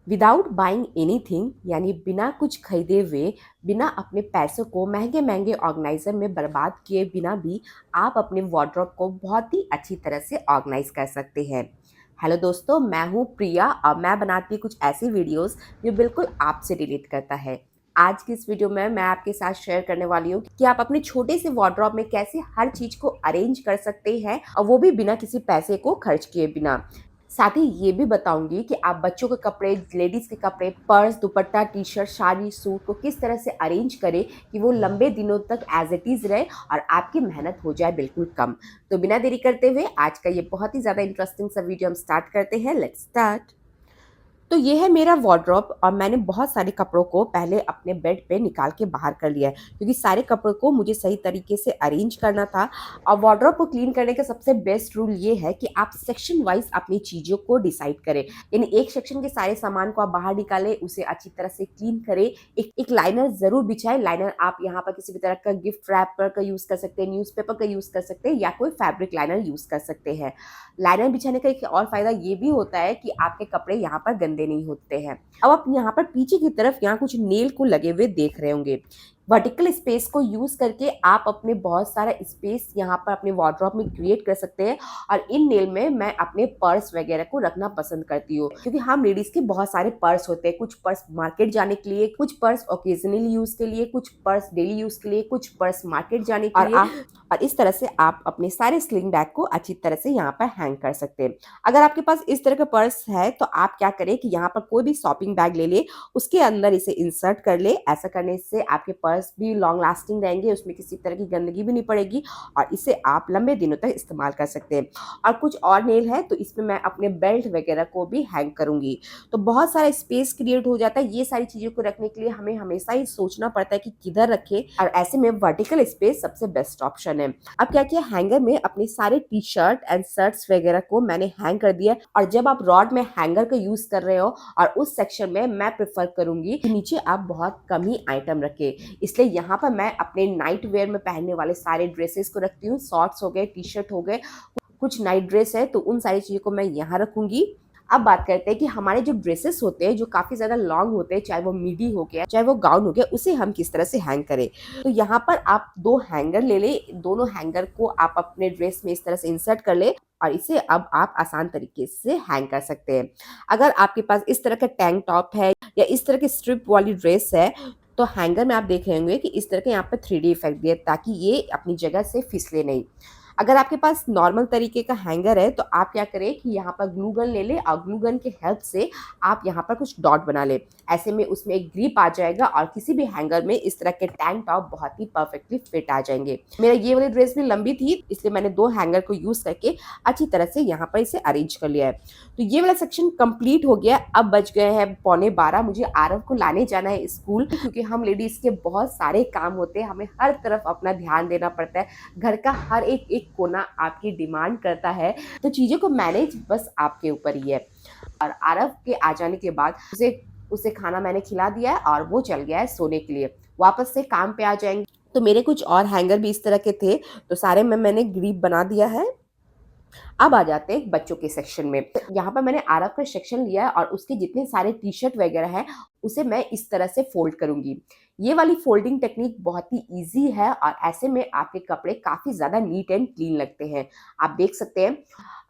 Without buying anything यानी बिना कुछ खरीदे हुए, बिना अपने पैसों को महंगे महंगे ऑर्गेनाइजर में बर्बाद किए बिना भी आप अपने वार्डरोब को बहुत ही अच्छी तरह से ऑर्गेनाइज कर सकते हैं। हेलो दोस्तों, मैं हूँ प्रिया और मैं बनाती हूँ कुछ ऐसी वीडियोस जो बिल्कुल आपसे रिलेट करता है। आज की इस वीडियो में मैं आपके साथ शेयर करने वाली हूँ कि आप अपने छोटे से वार्डरोब में कैसे हर चीज को अरेंज कर सकते हैं, और वो भी बिना किसी पैसे को खर्च किए बिना। साथ ही ये भी बताऊंगी कि आप बच्चों के कपड़े, लेडीज के कपड़े, पर्स, दुपट्टा, टी शर्ट, साड़ी, सूट को किस तरह से अरेंज करें कि वो लंबे दिनों तक एज इट इज रहे और आपकी मेहनत हो जाए बिल्कुल कम। तो बिना देरी करते हुए आज का ये बहुत ही ज्यादा इंटरेस्टिंग सा वीडियो हम स्टार्ट करते हैं। Let's start. तो ये है मेरा वार्डरोब और मैंने बहुत सारे कपड़ों को पहले अपने बेड पे निकाल के बाहर कर लिया है, क्योंकि सारे कपड़ों को मुझे सही तरीके से अरेंज करना था। और वार्डरोब को क्लीन करने का सबसे बेस्ट रूल ये है कि आप सेक्शन वाइज अपनी चीज़ों को डिसाइड करें। यानी एक सेक्शन के सारे सामान को आप बाहर निकालें, उसे अच्छी तरह से क्लीन करें। एक लाइनर जरूर बिछाएं। लाइनर आप यहाँ पर किसी भी तरह का गिफ्ट रैपर का यूज़ कर सकते हैं, न्यूज़पेपर का यूज़ कर सकते हैं, या कोई फैब्रिक लाइनर यूज़ कर सकते हैं। लाइनर बिछाने का एक और फायदा ये भी होता है कि आपके कपड़े यहाँ पर गंदे नहीं होते हैं। अब आप यहाँ पर पीछे की तरफ यहाँ कुछ नेल को लगे हुए देख रहे होंगे। वर्टिकल स्पेस को यूज करके आप अपने बहुत सारा स्पेस यहाँ पर अपने वार्डरोब में क्रिएट कर सकते हैं। और इन नेल में मैं अपने पर्स वगैरह को रखना पसंद करती हूँ, क्योंकि हम लेडीज के बहुत सारे पर्स होते हैं। कुछ पर्स मार्केट जाने के लिए, कुछ पर्स ओकेजनली यूज के लिए, कुछ पर्स डेली यूज के लिए, कुछ पर्स मार्केट जाने के लिए। और इस तरह से आप अपने सारे स्लिंग बैग को अच्छी तरह से यहाँ पर हैंग कर सकते हैं। अगर आपके पास इस तरह का पर्स है तो आप क्या करें कि यहाँ पर कोई भी शॉपिंग बैग ले ले, उसके अंदर इसे इंसर्ट कर ले। ऐसा करने से आपके पर्स भी लॉन्ग लास्टिंग रहेंगे, उसमें किसी तरह की गंदगी भी नहीं पड़ेगी और इसे आप लंबे दिनों तक इस्तेमाल कर सकते हैं। और कुछ और नेल है तो इसमें मैं अपने बेल्ट वगैरह को भी हैंग करूंगी। तो बहुत सारा स्पेस क्रिएट हो जाता है। ये सारी चीजों को रखने के लिए हमें हमेशा ही सोचना पड़ता है कि किधर रखें, और ऐसे में वर्टिकल स्पेस सबसे बेस्ट ऑप्शन है। अब क्या किया, हैंगर में अपने सारे टी शर्ट एंड शर्ट्स वगैरह को मैंने हैंग कर दिया। और जब आप रॉड में हैंगर का यूज कर रहे हो और उस सेक्शन में मैं प्रेफर करूंगी कि नीचे आप बहुत कम ही आइटम रखें। इसलिए यहाँ पर मैं अपने नाइट वेयर में पहनने वाले सारे ड्रेसेस को रखती हूँ। शॉर्ट्स हो गए, टी शर्ट हो गए, कुछ नाइट ड्रेस है तो उन सारी चीज़ों को मैं यहाँ रखूंगी। अब बात करते हैं कि हमारे जो ड्रेसेस होते हैं जो काफ़ी ज़्यादा लॉन्ग होते हैं, चाहे वो मिडी हो गया चाहे वो गाउन हो गया, उसे हम किस तरह से हैंग करें। तो यहाँ पर आप दो हैंगर ले ले, दोनों हैंगर को आप अपने ड्रेस में इस तरह से इंसर्ट कर ले और इसे अब आप आसान तरीके से हैंग कर सकते हैं। अगर आपके पास इस तरह का टैंक टॉप है या इस तरह की स्ट्रिप वाली ड्रेस है तो हैंगर में आप देख रहे होंगे कि इस तरह के यहाँ पर 3D इफेक्ट दिए ताकि ये अपनी जगह से फिसले नहीं। अगर आपके पास नॉर्मल तरीके का हैंगर है तो आप क्या करें कि यहाँ पर ग्लू गन ले ले और ग्लू गन के हेल्प से आप यहाँ पर कुछ डॉट बना ले। ऐसे में उसमें एक ग्रिप आ जाएगा और किसी भी हैंगर में इस तरह के टैंक टॉप बहुत ही परफेक्टली फिट आ जाएंगे। मेरा ये वाली ड्रेस भी लंबी थी, इसलिए मैंने दो हैंगर को यूज करके अच्छी तरह से यहाँ पर इसे अरेंज कर लिया है। तो ये वाला सेक्शन कंप्लीट हो गया। अब बज गए हैं 11:15। मुझे आरव को लाने जाना है स्कूल, क्योंकि हम लेडीज के बहुत सारे काम होते हैं, हमें हर तरफ अपना ध्यान देना पड़ता है। घर का हर एक एक कोना आपकी डिमांड करता है, तो चीज़ों को मैनेज बस आपके ऊपर ही है। और आरव के आ जाने के बाद उसे उसे खाना मैंने खिला दिया है और वो चल गया है सोने के लिए। वापस से काम पे आ जाएंगे। तो मेरे कुछ और हैंगर भी इस तरह के थे तो सारे में मैंने ग्रिप बना दिया है। अब आ जाते हैं बच्चों के सेक्शन में। यहाँ पर मैंने आरव का सेक्शन लिया है और उसके जितने सारे टी शर्ट वगैरह हैं उसे मैं इस तरह से फोल्ड करूंगी। ये वाली फोल्डिंग टेक्निक बहुत ही इजी है और ऐसे में आपके कपड़े काफी ज्यादा नीट एंड क्लीन लगते हैं, आप देख सकते हैं।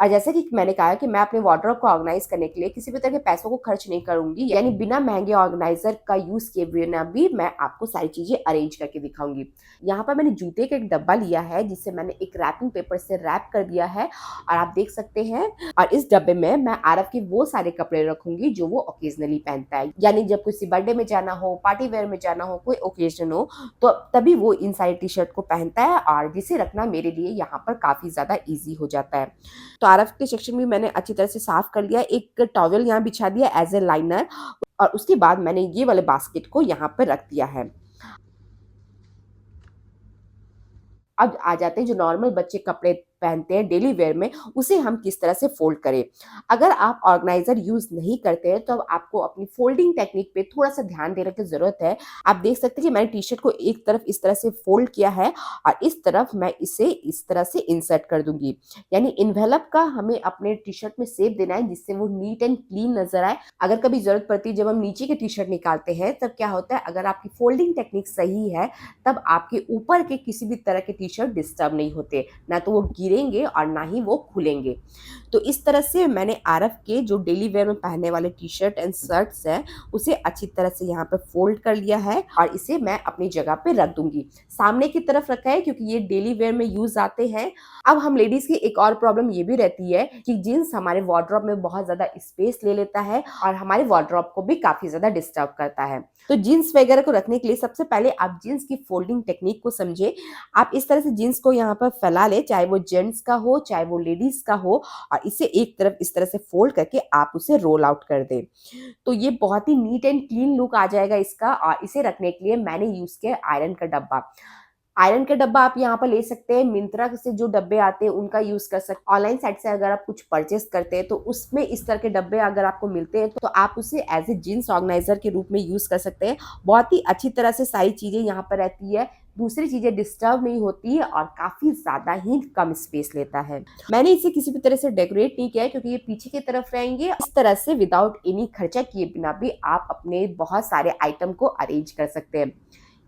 और जैसे कि मैंने कहा कि मैं अपने वार्डरोब को ऑर्गेनाइज करने के लिए किसी भी तरह के पैसों को खर्च नहीं करूंगी, यानी बिना महंगे ऑर्गेनाइजर का यूज किए बिना भी मैं आपको सारी चीजें अरेंज करके दिखाऊंगी। यहाँ पर मैंने जूते का एक डब्बा लिया है जिसे मैंने एक रैपिंग पेपर से रैप कर दिया है और आप देख सकते हैं। और इस डब्बे में मैं आरव के वो सारे कपड़े रखूंगी जो वो ओकेजनली पहनता है, यानी जब किसी बर्थडे में जाना हो, पार्टी वेयर में जाना हो, कोई ओकेजन हो तो तभी वो इन सारी टी शर्ट को पहनता है और जिसे रखना मेरे लिए यहाँ पर काफी ज्यादा ईजी हो जाता है। तो आरव के सेक्शन भी मैंने अच्छी तरह से साफ कर लिया। एक टॉवेल यहाँ बिछा दिया एज ए लाइनर और उसके बाद मैंने ये वाले बास्केट को यहाँ पर रख दिया है। अब आ जाते हैं जो नॉर्मल बच्चे कपड़े पहनते हैं डेली वेयर में, उसे हम किस तरह से फ़ोल्ड करें। अगर आप ऑर्गेनाइज़र यूज़ नहीं करते हैं, तो अब आपको अपनी फ़ोल्डिंग टेक्निक पे थोड़ा-सा ध्यान देने की ज़रूरत है। आप देख सकते हैं कि मैंने टी-शर्ट को एक तरफ इस तरह से फ़ोल्ड किया है और इस तरफ मैं इसे इस तरह से इंसर्ट कर दूँगी। यानी एनवेलप का हमें अपने टी-शर्ट में शेप देना है, जिससे वो नीट एंड क्लीन नज़र आए। अगर कभी ज़रूरत पड़ती है, जब हम नीचे की टी-शर्ट निकालते हैं, तब क्या होता है, अगर आपकी फ़ोल्डिंग टेक्निक सही है, तब आपके ऊपर के किसी भी तरह के टी-शर्ट डिस्टर्ब नहीं होते। ना तो वो गिरेंगे और ना ही वो खुलेंगे। तो इस तरह से मैंने आरव के जो डेली वेयर में पहनने वाले टी-शर्ट एंड शर्ट्स हैं, उसे अच्छी तरह से यहाँ पे फ़ोल्ड कर लिया है और इसे मैं अपनी जगह पे रख दूँगी। सामने की तरफ रखा है क्योंकि ये डेली वेयर में यूज़ आते हैं। अब हम लेडीज़ की एक और प्रॉब्लम ये भी रहती है कि जीन्स हमारे वार्डरोब में बहुत ज़्यादा स्पेस ले लेता है और हमारे वार्डरोब को भी काफ़ी ज़्यादा डिस्टर्ब करता है। तो जीन्स वगैरह को रखने के लिए सबसे पहले आप जीन्स की फ़ोल्डिंग टेक्निक को समझें। आप इस तरह से जीन्स को यहाँ पर फैला लें, चाहे वो जेंट्स का हो, चाहे वो लेडीज़ का हो, और इसे एक तरफ इस तरह से फ़ोल्ड करके आप उसे रोल आउट कर दें। तो ये बहुत ही नीट एंड क्लीन लुक आ जाएगा इसका। और इसे रखने के लिए मैंने यूज़ किया आयरन का डब्बा। आयरन का डब्बा आप यहाँ पर ले सकते हैं, मिंत्रा से जो डब्बे आते हैं उनका यूज़ कर सकते हैं। ऑनलाइन साइट से अगर आप कुछ परचेज़ करते हैं, तो उसमें इस तरह के डब्बे अगर आपको मिलते हैं, तो आप उसे एज़ ए जीन्स ऑर्गेनाइज़र के रूप में यूज़ कर सकते हैं। बहुत ही अच्छी तरह से सारी चीज़ें यहाँ पर रहती है, दूसरी चीज़ें डिस्टर्ब नहीं होती है और काफ़ी ज़्यादा ही कम स्पेस लेता है। मैंने इसे किसी भी तरह से डेकोरेट नहीं किया है, क्योंकि ये पीछे की तरफ रहेंगे। इस तरह से विदाउट एनी खर्चा किए बिना भी आप अपने बहुत सारे आइटम को अरेंज कर सकते हैं।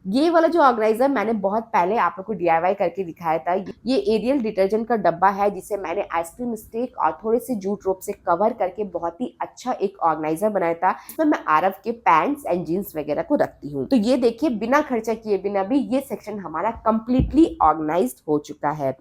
ये वाला जो ऑर्गेनाइज़र मैंने बहुत पहले आप लोग को डीआईवाई करके दिखाया था। ये एरियल डिटर्जेंट का डब्बा है, जिसे मैंने आइसक्रीम स्टिक और थोड़े से जूट रोप से कवर करके बहुत ही अच्छा एक ऑर्गेनाइज़र बनाया था। इसमें मैं आरव के पैंट्स एंड जीन्स वगैरह को रखती हूँ। तो ये देखिए, बिना खर्चा किए बिना भी ये सेक्शन हमारा कंप्लीटली ऑर्गेनाइज्ड हो चुका है।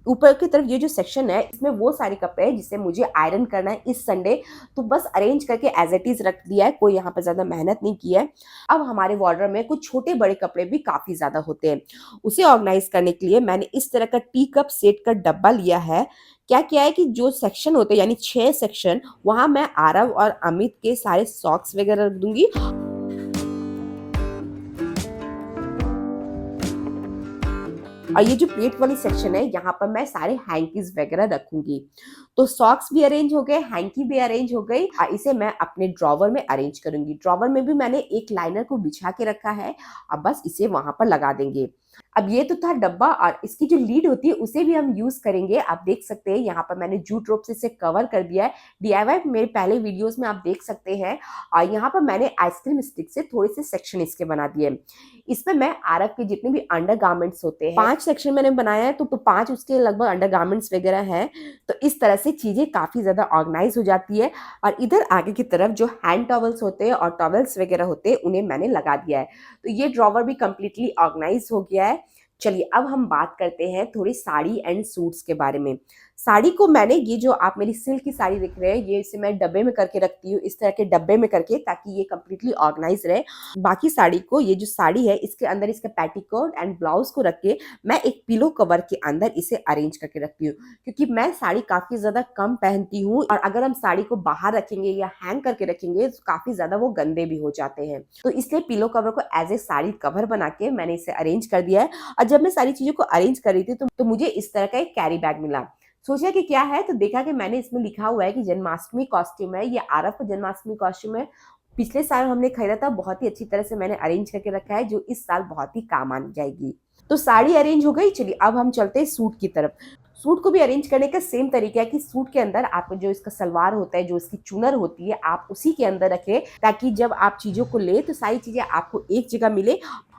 ऊपर की तरफ ये जो सेक्शन है, इसमें वो सारे कपड़े हैं जिसे मुझे आयरन करना है इस संडे, तो बस अरेंज करके एज इट इज रख दिया है, कोई यहाँ पर ज्यादा मेहनत नहीं की है। अब हमारे वार्डरोब में कुछ छोटे बड़े कपड़े भी काफी ज्यादा होते हैं। उसे ऑर्गेनाइज करने के लिए मैंने इस तरह का टी कप सेट का डब्बा लिया है। क्या किया है कि जो सेक्शन होते हैं, यानी 6 सेक्शन, वहां मैं आरव और अमित के सारे सॉक्स वगैरह रख दूंगी। और ये जो प्लेट वाली सेक्शन है, यहाँ पर मैं सारे हैंकीज वगैरह रखूंगी। तो सॉक्स भी अरेंज हो गए, हैंकी भी अरेंज हो गई, और इसे मैं अपने ड्रॉवर में अरेंज करूंगी। ड्रॉवर में भी मैंने एक लाइनर को बिछा के रखा है, अब बस इसे वहां पर लगा देंगे। अब ये तो था डब्बा, और इसकी जो लीड होती है उसे भी हम यूज करेंगे। आप देख सकते हैं यहाँ पर मैंने जूट रोप से इसे कवर कर दिया है। डीआईवाई मेरे पहले वीडियोस में आप देख सकते हैं। और यहाँ पर मैंने आइसक्रीम स्टिक से थोड़े से सेक्शन इसके बना दिए। इसमें मैं आरव के जितने भी अंडर गारमेंट्स होते हैं, 5 सेक्शन मैंने बनाया है, तो 5 उसके लगभग अंडर गारमेंट्स वगैरह हैं। तो इस तरह से चीजें काफी ज्यादा ऑर्गेनाइज हो जाती है। और इधर आगे की तरफ जो हैंड टॉवल्स होते हैं और टॉवल्स वगैरह होते हैं, उन्हें मैंने लगा दिया है। तो ये ड्रॉवर भी कंप्लीटली ऑर्गेनाइज हो गया है। चलिए अब हम बात करते हैं थोड़ी साड़ी एंड सूट्स के बारे में। साड़ी को मैंने, ये जो आप मेरी सिल्क की साड़ी देख रहे हैं, ये इसे मैं डब्बे में करके रखती हूँ, इस तरह के डब्बे में करके, ताकि ये कंप्लीटली ऑर्गेनाइज रहे। बाकी साड़ी को, ये जो साड़ी है, इसके अंदर इसका पेटीकोट एंड ब्लाउज को रख के मैं एक पिलो कवर के अंदर इसे अरेंज करके रखती हूँ, क्योंकि मैं साड़ी काफी ज्यादा कम पहनती हूँ, और अगर हम साड़ी को बाहर रखेंगे या हैंग करके रखेंगे तो काफी ज्यादा वो गंदे भी हो जाते हैं। तो इसलिए पिलो कवर को एज ए साड़ी कवर बना के मैंने इसे अरेंज कर दिया है। और जब मैं सारी चीजों को अरेंज कर रही थी, तो मुझे इस तरह का एक कैरी बैग मिला। सोचा कि क्या है, तो देखा कि मैंने इसमें लिखा हुआ है कि जन्माष्टमी कॉस्ट्यूम है। ये आरव का जन्माष्टमी कॉस्ट्यूम है। पिछले साल हमने खरीदा था, बहुत ही अच्छी तरह से मैंने अरेंज करके रखा है, जो इस साल बहुत ही काम आ जाएगी। तो साड़ी अरेंज हो गई। चलिए अब हम चलते हैं सूट की तरफ। सूट को भी अरेंज करने का सेम तरीका है कि सूट के अंदर आपको जो इसका सलवार होता है, जो इसकी चुनर होती है, आप उसी के अंदर रखें, ताकि जब आप चीजों को ले तो सारी चीजें आपको एक जगह मिले।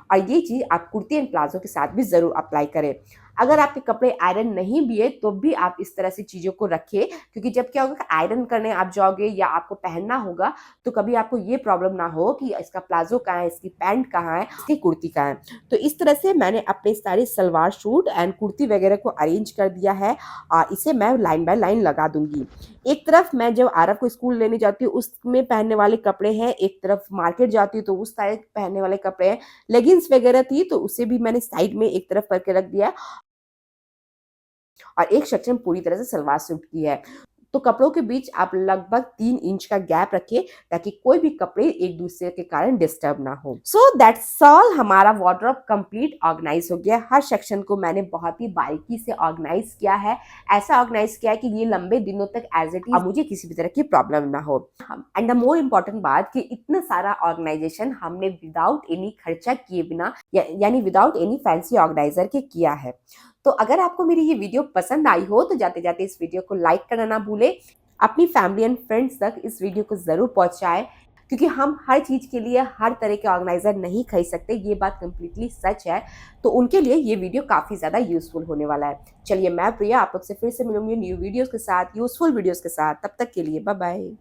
और ये चीज आप कुर्ती एंड प्लाजो के साथ भी जरूर अप्लाई करें। अगर आपके कपड़े आयरन नहीं भी है, तो भी आप इस तरह से चीजों को रखें, क्योंकि जब क्या होगा, आयरन करने आप जाओगे या आपको पहनना होगा, तो कभी आपको ये प्रॉब्लम ना हो कि इसका प्लाजो कहाँ है, इसकी पैंट कहाँ है, इसकी कुर्ती कहाँ है। तो इस तरह से मैंने अपने सारे सलवार सूट एंड कुर्ती वगैरह को अरेंज कर दिया है, और इसे मैं लाइन बाय लाइन लगा दूंगी। एक तरफ मैं जब आरव को स्कूल लेने जाती हूँ उसमें पहनने वाले कपड़े हैं, एक तरफ मार्केट जाती हूँ तो उस साइड पहनने वाले कपड़े हैं। लेगिंग्स वगैरह थी तो उसे भी मैंने साइड में एक तरफ करके रख दिया, और एक सेक्शन पूरी तरह से सलवार सूट की है। तो कपड़ों के बीच आप लगभग 3 इंच का गैप रखिए ताकि कोई भी कपड़े एक दूसरे के कारण डिस्टर्ब ना हो। सो दैट्स ऑल, हमारा वार्डरोब कंप्लीट ऑर्गेनाइज हो गया। हर सेक्शन को मैंने बहुत ही बारीकी से ऑर्गेनाइज किया है, ऐसा ऑर्गेनाइज किया है कि ये लंबे दिनों तक एज इट इज मुझे किसी भी तरह की प्रॉब्लम ना हो। एंड द मोर इम्पोर्टेंट बात कि इतना सारा ऑर्गेनाइजेशन हमने विदाउट एनी खर्चा किए बिना यानी विदाउट एनी फैंसी ऑर्गेनाइजर के किया है। तो अगर आपको मेरी ये वीडियो पसंद आई हो तो जाते जाते इस वीडियो को लाइक करना ना भूले, अपनी फैमिली एंड फ्रेंड्स तक इस वीडियो को जरूर पहुंचाएं, क्योंकि हम हर चीज के लिए हर तरह के ऑर्गेनाइजर नहीं खरीद सकते, ये बात कंप्लीटली सच है। तो उनके लिए ये वीडियो काफी ज्यादा यूजफुल होने वाला है। चलिए, मैं प्रिया आप लोग से फिर से मिलूंगी न्यू वीडियोस के साथ, यूजफुल वीडियोस के साथ। तब तक के लिए बाय बाय।